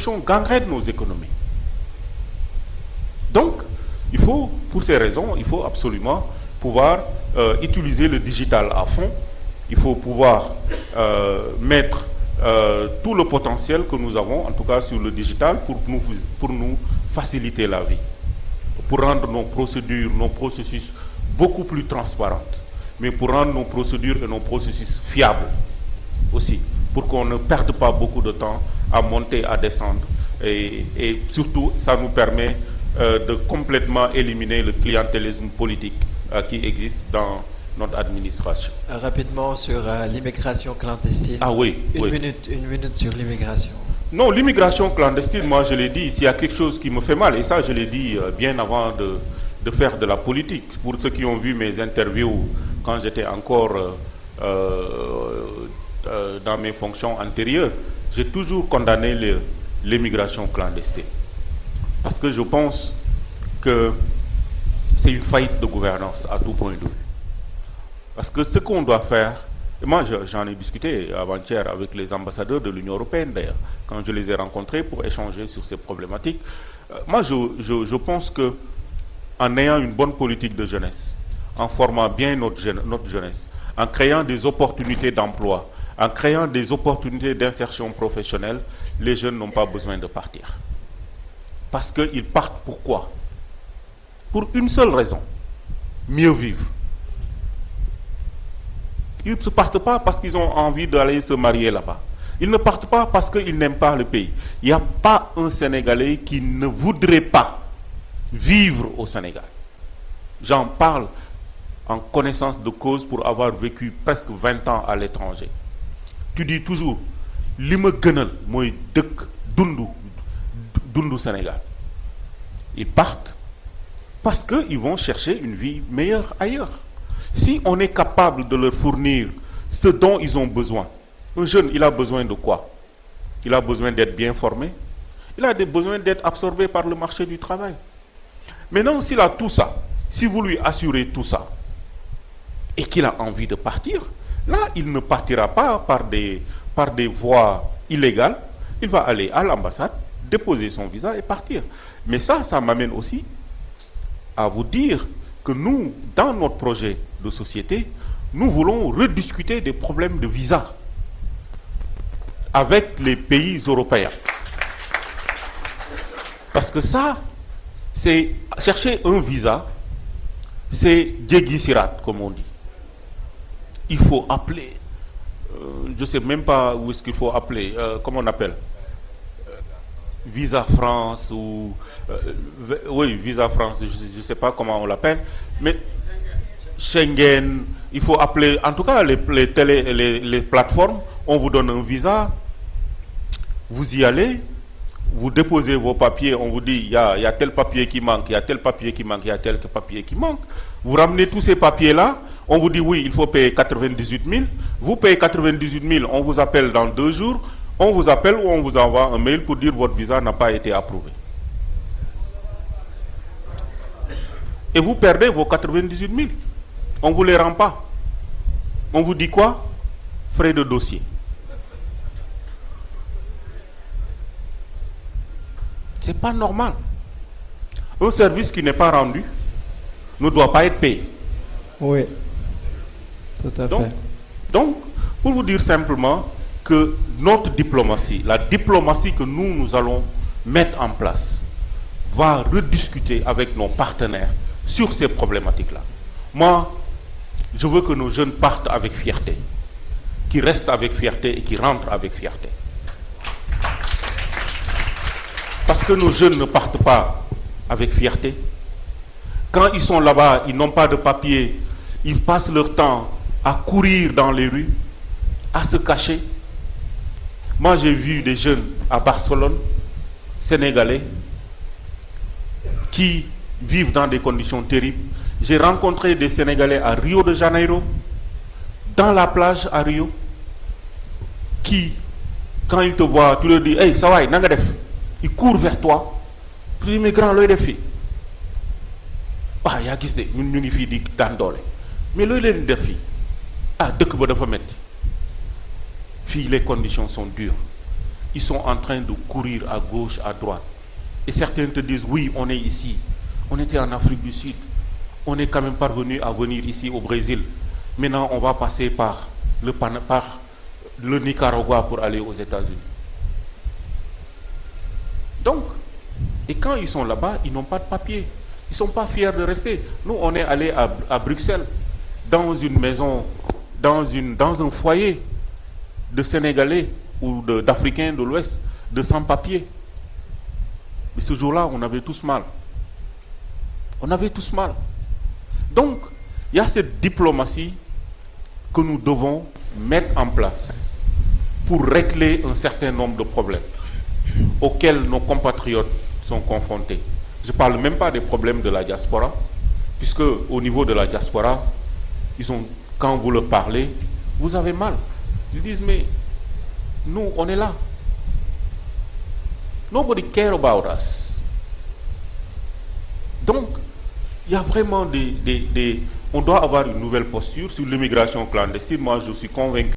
corruption gangrène nos économies. Donc, pour ces raisons, il faut absolument pouvoir utiliser le digital à fond. Il faut pouvoir mettre tout le potentiel que nous avons, en tout cas sur le digital, pour nous faciliter la vie, pour rendre nos procédures, nos processus beaucoup plus transparentes, mais pour rendre nos procédures et nos processus fiables aussi, pour qu'on ne perde pas beaucoup de temps à monter, à descendre. Et surtout, ça nous permet de complètement éliminer le clientélisme politique qui existe dans notre administration. Rapidement sur l'immigration clandestine. Ah oui. Une minute sur l'immigration. Non, l'immigration clandestine, moi je l'ai dit, s'il y a quelque chose qui me fait mal, et ça je l'ai dit bien avant de faire de la politique. Pour ceux qui ont vu mes interviews quand j'étais encore dans mes fonctions antérieures, j'ai toujours condamné l'immigration clandestine. Parce que je pense que c'est une faillite de gouvernance à tout point de vue. Parce que ce qu'on doit faire, et moi j'en ai discuté avant-hier avec les ambassadeurs de l'Union européenne d'ailleurs, quand je les ai rencontrés pour échanger sur ces problématiques, moi je pense que en ayant une bonne politique de jeunesse, en formant bien notre jeunesse, en créant des opportunités d'emploi, en créant des opportunités d'insertion professionnelle, les jeunes n'ont pas besoin de partir. Parce qu'ils partent pourquoi? Pour une seule raison, mieux vivre. Ils ne partent pas parce qu'ils ont envie d'aller se marier là-bas. Ils ne partent pas parce qu'ils n'aiment pas le pays. Il n'y a pas un Sénégalais qui ne voudrait pas vivre au Sénégal. J'en parle en connaissance de cause pour avoir vécu presque 20 ans à l'étranger. Tu dis toujours, li ma gënal mooy dëkk dundu Sénégal. Ils partent parce qu'ils vont chercher une vie meilleure ailleurs. Si on est capable de leur fournir ce dont ils ont besoin, un jeune, il a besoin de quoi? Il a besoin d'être bien formé. Il a besoin d'être absorbé par le marché du travail. Maintenant, s'il a tout ça, si vous lui assurez tout ça, et qu'il a envie de partir, là, il ne partira pas par des voies illégales. Il va aller à l'ambassade, déposer son visa et partir. Mais ça m'amène aussi à vous dire que nous, dans notre projet de société, nous voulons rediscuter des problèmes de visa avec les pays européens. Parce que ça, c'est chercher un visa, c'est jéggi sirat, comme on dit. Il faut appeler, je ne sais même pas où est-ce qu'il faut appeler, comment on appelle, Visa France ou... oui, Visa France, je ne sais pas comment on l'appelle, mais Schengen, il faut appeler, en tout cas les plateformes, on vous donne un visa, vous y allez, vous déposez vos papiers, on vous dit il y a tel papier qui manque, il y a tel papier qui manque, il y a tel papier qui manque. Vous ramenez tous ces papiers-là, on vous dit oui, il faut payer 98 000. Vous payez 98 000, on vous appelle dans 2 jours, on vous appelle ou on vous envoie un mail pour dire votre visa n'a pas été approuvé. Et vous perdez vos 98 000. On ne vous les rend pas. On vous dit quoi? Frais de dossier. C'est pas normal. Un service qui n'est pas rendu ne doit pas être payé. Oui, tout à fait. Donc, pour vous dire simplement que notre diplomatie, la diplomatie que nous allons mettre en place, va rediscuter avec nos partenaires sur ces problématiques-là. Moi, je veux que nos jeunes partent avec fierté, qu'ils restent avec fierté et qu'ils rentrent avec fierté. Parce que nos jeunes ne partent pas avec fierté. Quand ils sont là-bas, ils n'ont pas de papier, ils passent leur temps à courir dans les rues, à se cacher. Moi, j'ai vu des jeunes à Barcelone, sénégalais, qui vivent dans des conditions terribles. J'ai rencontré des Sénégalais à Rio de Janeiro, dans la plage à Rio, qui, quand ils te voient, tu leur dis « Hey, ça va, nanga def ?» Ils courent vers toi. Tu dis « Mais grand, l'oeil des filles. » Ah, il y a qui se dit, nous ngi fi di daan doole. Mais l'oeil des def filles. Ah, dëkk ba dafa metti. Fii, les conditions sont dures. ils sont en train de courir à gauche, à droite. Et certains te disent, oui, on est ici. On était en Afrique du Sud. On est quand même parvenu à venir ici au Brésil. Maintenant, on va passer par le Nicaragua pour aller aux États-Unis. Donc, et quand ils sont là-bas, ils n'ont pas de papier. Ils ne sont pas fiers de rester. Nous, on est allé à Bruxelles, dans une maison, dans un foyer de Sénégalais ou d'Africains de l'Ouest, de sans-papiers. Mais ce jour-là, on avait tous mal. On avait tous mal. Donc, il y a cette diplomatie que nous devons mettre en place pour régler un certain nombre de problèmes auxquels nos compatriotes sont confrontés. Je ne parle même pas des problèmes de la diaspora, puisque au niveau de la diaspora, quand vous leur parlez, vous avez mal. Ils disent, mais nous, on est là. Nobody cares about us. Donc, il y a vraiment on doit avoir une nouvelle posture sur l'immigration clandestine. Moi, je suis convaincu